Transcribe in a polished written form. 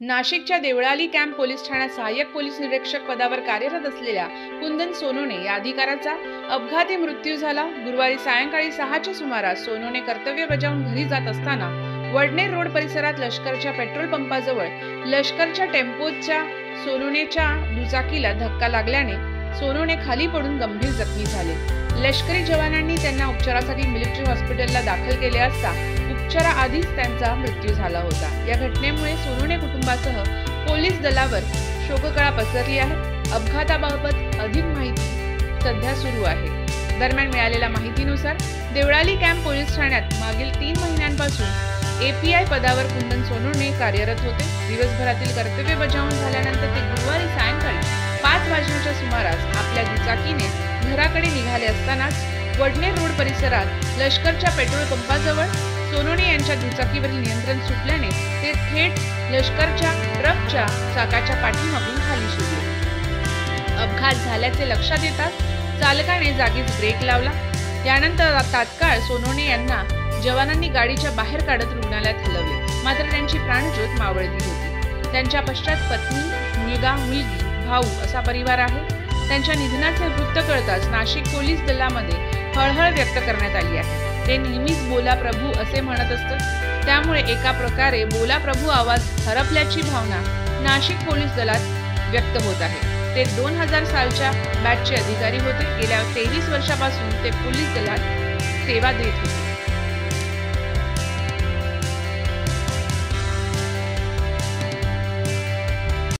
नाशिकच्या Deolali camp police ठाण्यात सहाय्यक पोलीस निरीक्षक पदावर कार्यरत असलेल्या कुंदन सोनोने या अधिकाऱ्याचा अपघाती मृत्यू झाला। गुरुवारी सायंकाळी 6च्या सुमारास सोनोने कर्तव्य बजावून घरी जात असताना वडनेर रोड परिसरात लष्करच्या पेट्रोल पंपाजवळ लष्करच्या टेम्पोच्या सोनोनेच्या दुचाकीला धक्का लागल्याने सोनोने खाली पडून गंभीर जखमी झाले। लष्करी जवानांनी त्यांना उपचारासाठी मिलिटरी हॉस्पिटलला दाखल केले असता उपचाराआधीच त्यांचा मृत्यू झाला होता। या घटनेमुळे सोनोने कुटुंबासह पोलीस दलावर शोककळा पसरली आहे। अपघाताबाबत अधिक माहिती सध्या सुरू आहे। दरम्यान मिळालेल्या माहितीनुसार देवळाली कॅम्प पोलीस ठाण्यात मागील 3 महिन्यांपासून API पदावर कुंदन सोनोने कार्यरत होते। दिवसभरातील कर्तव्य बजावून झाल्यानंतर ते गुरुवारी सायंकाळी 5 वाजण्याच्या सुमारास आपल्या दुचाकीने घराकडे निघाले असतानाच वडनेर रोड परिसरात लष्करच्या पेट्रोल पंपाजवळ सोनोने यांच्या दुचाकीवरील नियंत्रण सुटल्याने ते थेट लष्करच्या ट्रकच्या चाकाच्या पाठीमागून खाली शिरले। अपघात झाल्याचे लक्षात येताच चालकाने जागीच ब्रेक लावला। यानंतर तात्काळ सोनोने यांना जवानांनी गाडीच्या बाहेर काढत रुग्णालयात हलवले, मात्र त्यांची प्राणज्योत मावळली होती। त्यांच्या पश्चात पत्नी, मुलगा, मुलगी, भाऊ असा परिवार आहे। त्यांच्या निधनाचे वृत्त कळताच नाशिक पोलीस दलामध्ये हळहळ व्यक्त करण्यात आली आहे। ते नेहमीच बोला प्रभू असे म्हणत असतात, त्यामुळे एका प्रकारे बोला प्रभू आवाज हरपल्याची भावना नाशिक पोलीस दलात व्यक्त होत आहे। ते 2000 सालच्या बॅचचे अधिकारी होते। गेल्या 23 वर्षापासून ते पोलीस दलात सेवा देत होते।